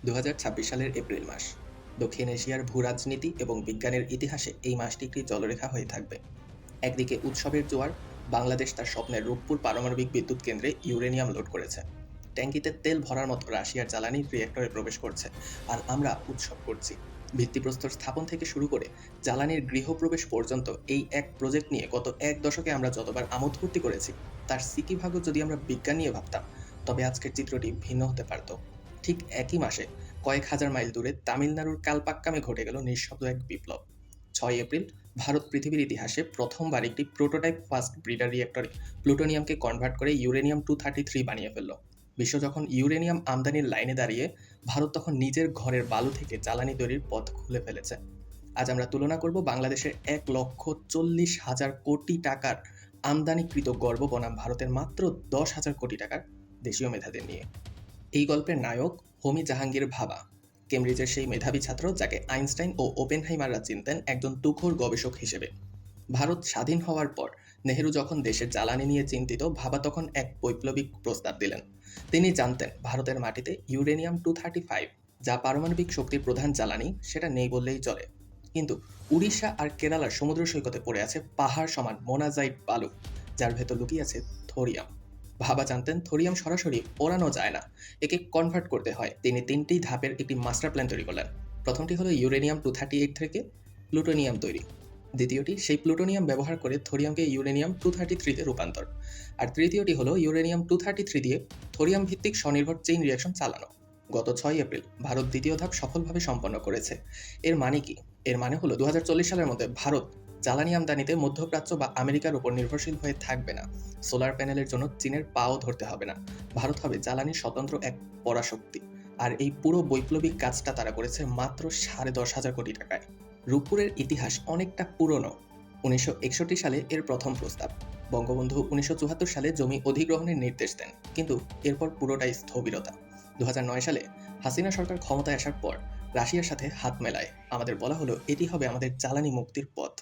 2026 সালের এপ্রিল মাস। দক্ষিণ এশিয়ার ভূরাজনীতি এবং বিজ্ঞানের ইতিহাসে এই মাসটি একটি জলরেখা হয়ে থাকবে। একদিকে উৎসবের জোয়ার, বাংলাদেশ তার স্বপ্নের রূপপুর পারমাণবিক বিদ্যুৎ কেন্দ্রে ইউরেনিয়াম লোড করেছে। ট্যাঙ্কিতে তেল ভরার মতো রাশিয়ার জ্বালানি রিঅ্যাক্টরে প্রবেশ করছে, আর আমরা উৎসব করছি। ভিত্তিপ্রস্তর স্থাপন থেকে শুরু করে জ্বালানির গৃহপ্রবেশ পর্যন্ত এই এক প্রজেক্ট নিয়ে গত এক দশকে আমরা যতবার আমোদ ফুর্তি করেছি, তার সিকি ভাগও যদি আমরা বিজ্ঞান নিয়ে ভাবতাম, তবে আজকের চিত্রটি ভিন্ন হতে পারত। ঠিক একই মাসে কয়েক হাজার মাইল দূরে তামিলনাড়ুর কালপাক্কামে ঘটে গেল নিঃশব্দ এক বিপ্লব। 6 এপ্রিল ভারত পৃথিবীর ইতিহাসে প্রথমবার একটি প্রোটোটাইপ ফাস্ট ব্রিডার রিঅ্যাক্টরে প্লুটোনিয়ামকে কনভার্ট করে ইউরেনিয়াম-233 বানিয়ে ফেলল। বিশ্ব যখন ইউরেনিয়াম আমদানির লাইনে দাঁড়িয়ে, ভারত তখন নিজের ঘরের বালু থেকে জ্বালানি তৈরির পথ খুলে ফেলেছে। আজ আমরা তুলনা করব বাংলাদেশের 1,40,000 কোটি টাকার আমদানিকৃত গর্ব বনাম ভারতের মাত্র 10,000 কোটি টাকার দেশীয় মেধাদের নিয়ে। এই গল্পের নায়ক হোমি জাহাঙ্গীর ভাবা, কেমব্রিজের সেই মেধাবী ছাত্র যাকে আইনস্টাইন ও ওপেনহাইমাররা চিনতেন একজন তুখোড় গবেষক হিসেবে। ভারত স্বাধীন হওয়ার পর নেহেরু যখন দেশের জ্বালানি নিয়ে চিন্তিত, ভাবা তখন এক বৈপ্লবিক প্রস্তাব দিলেন। তিনি জানতেন ভারতের মাটিতে ইউরেনিয়াম-235, যা পারমাণবিক শক্তির প্রধান জ্বালানি, সেটা নেই বললেই চলে। কিন্তু উড়িষ্যা আর কেরালার সমুদ্র সৈকতে পড়ে আছে পাহাড় সমান মোনাজাইট বালু, যার ভেতর লুকিয়ে আছে থোরিয়াম। ভাবা জানতেন থোরিয়াম সরাসরি পোড়ানো যায় না, একে কনভার্ট করতে হয়। তিনি 3টি ধাপের একটি মাস্টার প্ল্যান তৈরি করলেন। প্রথমটি হলো ইউরেনিয়াম-238 থেকে প্লুটোনিয়াম তৈরি। দ্বিতীয়টি সেই প্লুটোনিয়াম ব্যবহার করে থোরিয়ামকে ইউরেনিয়াম-233 তে রূপান্তর। আর তৃতীয়টি হলো ইউরেনিয়াম-233 দিয়ে থোরিয়াম ভিত্তিক স্বনির্ভর চেইন রিঅ্যাকশন চালানো। গত 6 এপ্রিল ভারত দ্বিতীয় ধাপ সফলভাবে সম্পন্ন করেছে। এর মানে কি? এর মানে হলো 2040 সালের মধ্যে ভারত জ্বালানি আমদানিতে মধ্যপ্রাচ্য বা আমেরিকার উপর নির্ভরশীল হয়ে থাকবে না। সোলার প্যানেলের জন্য চীনের পাও ধরতে হবে না। ভারত হবে জ্বালানির স্বতন্ত্র এক পরাশক্তি। আর এই পুরো বৈপ্লবিক কাজটা তারা করেছে মাত্র 10,500 কোটি টাকায়। রূপপুরের ইতিহাস অনেকটা পুরনো। 1961 সালে এর প্রথম প্রস্তাব। বঙ্গবন্ধু 1974 সালে জমি অধিগ্রহণের নির্দেশ দেন, কিন্তু এরপর পুরোটাই স্থবিরতা। 2009 সালে হাসিনা সরকার ক্ষমতায় আসার পর রাশিয়ার সাথে হাত মেলায়। আমাদের বলা হলো এটি হবে আমাদের জ্বালানি মুক্তির পথ।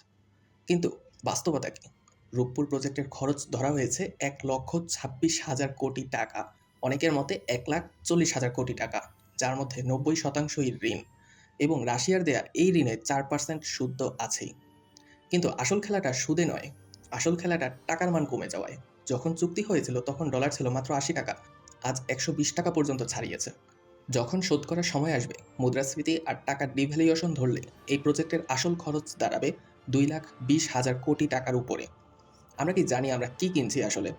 কিন্তু বাস্তবতা কি? রূপপুর প্রজেক্টের খরচ ধরা হয়েছে 1,26,000 কোটি টাকা, অনেকের মতে 1,40,000 কোটি টাকা, যার মধ্যে 90% ঋণ, এবং রাশিয়ার দেয়া এই ঋণে 4% সুদ তো আছেই। কিন্তু আসল খেলাটা সুদে নয়, আসল খেলাটা টাকার মান কমে যাওয়ায়। যখন চুক্তি হয়েছিল তখন ডলার ছিল মাত্র 80 টাকা, আজ 120 টাকা পর্যন্ত ছাড়িয়েছে। যখন শোধ করার সময় আসবে, মুদ্রাস্ফীতি আর টাকার ডিভ্যালুয়েশন ধরলে এই প্রজেক্টের আসল খরচ দাঁড়াবে 2,20,000 কোটি টাকার উপরে। আমরা কি জানি আমরা কি কিনছি আসলে?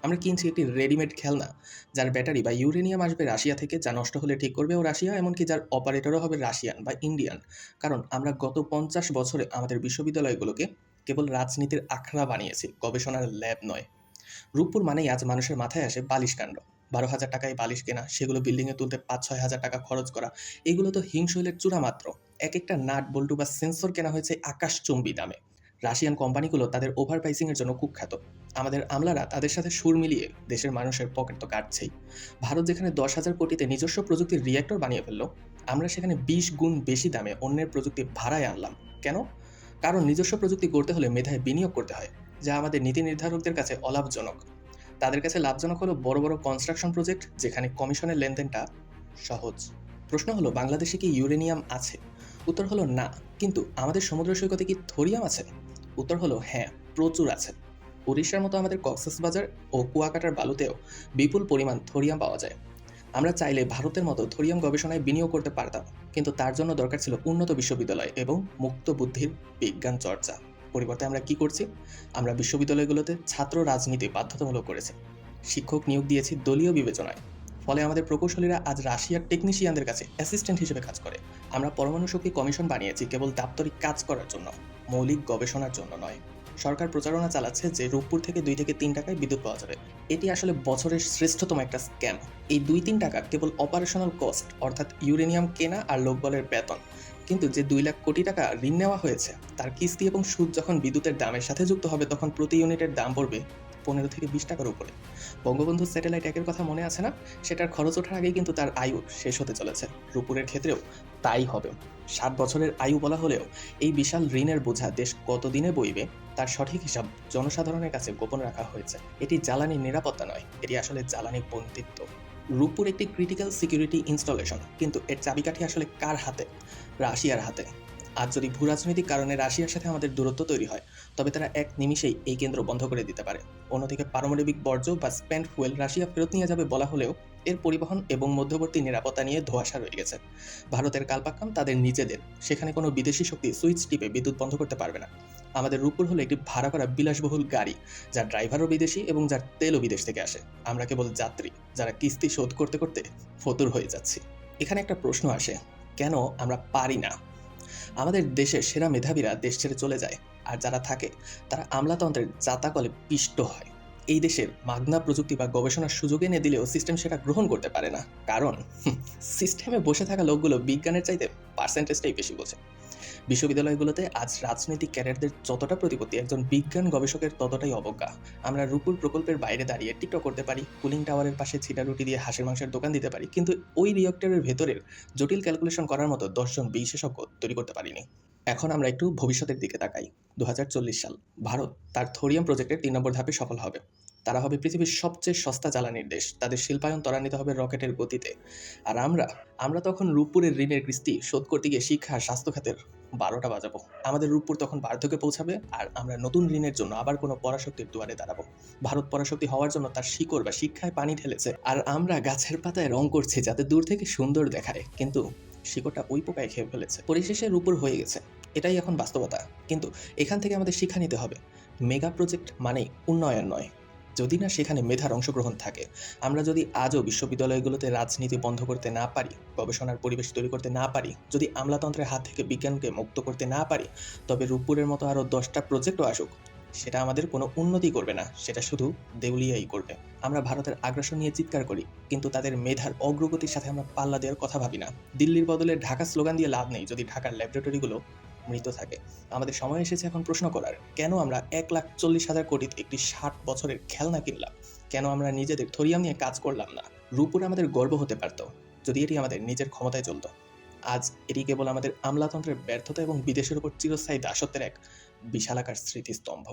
আমরা কিনছি একটি রেডিমেড খেলনা, যার ব্যাটারি বা ইউরেনিয়াম আসবে রাশিয়া থেকে, যা নষ্ট হলে ঠিক করবেও রাশিয়া, এমনকি যার অপারেটরও হবে রাশিয়ান বা ইন্ডিয়ান। কারণ আমরা গত 50 বছরে আমাদের বিশ্ববিদ্যালয়গুলোকে কেবল রাজনীতির আখড়া বানিয়েছি, গবেষণার ল্যাব নয়। রূপপুর মানেই আজ মানুষের মাথায় আসে বালিশ কাণ্ড। 12,000 টাকায় বালিশ কেনা, সেগুলো বিল্ডিংয়ে তুলতে 5-6 হাজার টাকা খরচ করা, এগুলো তো হিংশৈলের চূড়া মাত্র। এক একটা নাট বল্টু বা সেন্সর কেনা হয়েছে আকাশচুম্বী দামে। রাশিয়ান কোম্পানিগুলো তাদের ওভার প্রাইসিংয়ের জন্য কুখ্যাত। আমাদের আমলারা তাদের সাথে সুর মিলিয়ে দেশের মানুষের পকেট তো কাটছেই। ভারত যেখানে 10,000 কোটিতে নিজস্ব প্রযুক্তির রিঅ্যাক্টর বানিয়ে ফেললো, আমরা সেখানে 20 গুণ বেশি দামে অন্যের প্রযুক্তি ভাড়ায় আনলাম। কেন? কারণ নিজস্ব প্রযুক্তি গড়তে হলে মেধায় বিনিয়োগ করতে হয়, যা আমাদের নীতি নির্ধারকদের কাছে অলাভজনক। তাদের কাছে লাভজনক হলো বড় বড় কনস্ট্রাকশন প্রজেক্ট, যেখানে কমিশনের লেনদেনটা সহজ। প্রশ্ন হলো বাংলাদেশে কি ইউরেনিয়াম আছে? উত্তর হলো না। কিন্তু আমাদের সমুদ্র সৈকতে কি থোরিয়াম আছে? উত্তর হলো হ্যাঁ, প্রচুর আছে। উড়িষ্যার মতো আমাদের কক্সবাজার ও কুয়াকাটার বালুতেও বিপুল পরিমাণ থোরিয়াম পাওয়া যায়। আমরা চাইলে ভারতের মতো থোরিয়াম গবেষণায় বিনিয়োগ করতে পারতাম, কিন্তু তার জন্য দরকার ছিল উন্নত বিশ্ববিদ্যালয় এবং মুক্ত বুদ্ধির বিজ্ঞান চর্চা। পরিবর্তে আমরা কি করছি? আমরা বিশ্ববিদ্যালয়গুলোতে ছাত্র রাজনীতি বাধ্যতামূলক করেছি, শিক্ষক নিয়োগ দিয়েছি দলীয় বিবেচনায়। ফলে আমাদের প্রকৌশলীরা আজ রাশিয়ার টেকনিশিয়ানদের কাছে অ্যাসিস্ট্যান্ট হিসেবে কাজ করে। আমরা পরমাণু শক্তি কমিশন বানিয়েছি কেবল দাপ্তরিক কাজ করার জন্য, মৌলিক গবেষণার জন্য নয়। সরকার প্রচারণা চালাচ্ছে যে রূপপুর থেকে 2 থেকে 3 টাকায় বিদ্যুৎ পাওয়া যাবে। এটি আসলে বছরের শ্রেষ্ঠতম একটা স্ক্যাম। এই 2-3 টাকা কেবল অপারেশনাল কস্ট, অর্থাৎ ইউরেনিয়াম কেনা আর লোকবলের বেতন। কিন্তু যে 2 লাখ কোটি টাকা ঋণ নেওয়া হয়েছে, তার কিস্তি এবং সুদ যখন বিদ্যুতের দামের সাথে যুক্ত হবে, তখন প্রতি ইউনিটের দাম পড়বে 15 থেকে 20 টাকার উপরে। বঙ্গবন্ধু স্যাটেলাইট 1-এর কথা মনে আছে না? সেটার খরচ ওঠার আগেই কিন্তু তার আয়ু শেষ হতে চলেছে। রূপপুরের ক্ষেত্রেও তাই হবে। 7 বছরের আয়ু বলা হলেও এই বিশাল ঋণের বোঝা দেশ কতদিনে বইবে, তার সঠিক হিসাব জনসাধারণের কাছে গোপন রাখা হয়েছে। এটি জ্বালানি নিরাপত্তা নয়, এটি আসলে জ্বালানি বন্দিত্ব। রূপপুর একটি ক্রিটিক্যাল সিকিউরিটি ইনস্টলেশন, কিন্তু এর চাবিকাঠি আসলে কার হাতে? রাশিয়ার হাতে। আজ যদি ভূরাজনৈতিক কারণে রাশিয়ার সাথে আমাদের দূরত্ব তৈরি হয়, তবে তারা এক নিমিষেই এই কেন্দ্র বন্ধ করে দিতে পারে। অন্যদিকে পারমাণবিক বর্জ্য বা স্প্যান্ড ফুয়েল রাশিয়া ফেরত নিয়ে যাবে বলা হলেও এর পরিবহন এবং মধ্যবর্তী নিরাপত্তা নিয়ে ধোঁয়াশা রয়ে গেছে। ভারতের কালপাক্কাম তাদের নিজেদের, সেখানে কোনো বিদেশি শক্তি সুইচ টিপে বিদ্যুৎ বন্ধ করতে পারবে না। আমাদের রূপপুর হলো একটি ভাড়া করা বিলাসবহুল গাড়ি, যার ড্রাইভারও বিদেশি এবং যার তেলও বিদেশ থেকে আসে। আমরা কেবল যাত্রী, যারা কিস্তি শোধ করতে করতে ফতুর হয়ে যাচ্ছি। এখানে একটা প্রশ্ন আসে, কেন আমরা পারি না? আমাদের দেশের সেরা মেধাবীরা দেশ ছেড়ে চলে যায়, আর যারা থাকে তারা আমলাতন্ত্রের জাতাকলে পিষ্ট হয়। এই দেশের মাগনা প্রযুক্তি বা গবেষণার সুযোগ এনে দিলেও সিস্টেম সেটা গ্রহণ করতে পারে না, কারণ সিস্টেমে বসে থাকা লোকগুলো বিজ্ঞানের চাইতে পার্সেন্টেজটাই বেশি বোঝে। বিশ্ববিদ্যালয়গুলোতে আজ রাজনৈতিক ক্যারিয়ারদের যতটা প্রতিপত্তি, একজন বিজ্ঞান গবেষকের ততটাই অবজ্ঞা। আমরা রূপপুর প্রকল্পের বাইরে দাঁড়িয়ে টিকটক করতে পারি, কুলিং টাওয়ারের পাশে ছিটা রুটি দিয়ে হাঁসের মাংসের দোকান দিতে পারি, কিন্তু ওই রিঅ্যাক্টরের ভেতরের জটিল ক্যালকুলেশন করার মতো 10 জন বিশেষজ্ঞ তৈরি করতে পারিনি। এখন আমরা একটু ভবিষ্যতের দিকে তাকাই। 2040 সাল, ভারত তার থোরিয়াম প্রজেক্টের 3 নম্বর ধাপে সফল হবে। তারা হবে পৃথিবীর সবচেয়ে সস্তা জ্বালানির দেশ, তাদের শিল্পায়ন ত্বরান্বিত হবে রকেটের গতিতে। আর আমরা তখন রূপপুরের ঋণের কিস্তি শোধ করতে গিয়ে শিক্ষা স্বাস্থ্য খাতের 12টা বাজাবো। আমাদের রূপপুর তখন বার্ধক্যে পৌঁছাবে, আর আমরা নতুন ঋণের জন্য আবার কোনো পরাশক্তির দুয়ারে দাঁড়াবো। ভারত পরাশক্তি হওয়ার জন্য তার শিকড় বা শিক্ষায় পানি ঢেলেছে, আর আমরা গাছের পাতায় রং করছি যাতে দূর থেকে সুন্দর দেখায়, কিন্তু শিকড়টা ওই পোকায় খেয়ে ফেলেছে। পরিশেষে রূপপুর হয়ে গেছে, এটাই এখন বাস্তবতা। কিন্তু এখান থেকে আমাদের শিক্ষা নিতে হবে, মেগা প্রজেক্ট মানেই উন্নয়ন নয়, যদি না সেখানে মেধার অংশগ্রহণ থাকে। আমরা যদি আজও বিশ্ববিদ্যালয়গুলোতে রাজনীতি বন্ধ করতে না পারি, গবেষণার পরিবেশ তৈরি করতে না পারি, যদি আমলাতন্ত্রের হাত থেকে বিজ্ঞানকে মুক্ত করতে না পারি, তবে রূপপুরের মতো আরও 10টা প্রজেক্টও আসুক, সেটা আমাদের কোনো উন্নতি করবে না, সেটা শুধু দেউলিয়াই করবে। আমরা ভারতের আগ্রাসন নিয়ে চিৎকার করি, কিন্তু তাদের মেধার অগ্রগতির সাথে আমরা পাল্লা দেওয়ার কথা ভাবি না। দিল্লির বদলে ঢাকা স্লোগান দিয়ে লাভ নেই যদি ঢাকার ল্যাবরেটরিগুলো মৃত থাকে। আমাদের সময় এসেছে এখন প্রশ্ন করার, কেন আমরা 1,40,000 কোটিতে একটি 60 বছরের খেলনা কিনলাম? কেন আমরা নিজেদের থোরিয়াম নিয়ে কাজ করলাম না? রূপপুর আমাদের গর্ব হতে পারত যদি এটি আমাদের নিজের ক্ষমতায় চলত। আজ এটি কেবল আমাদের আমলাতন্ত্রের ব্যর্থতা এবং বিদেশের উপর চিরস্থায়ী দাসত্বের এক বিশালাকার স্মৃতিস্তম্ভ।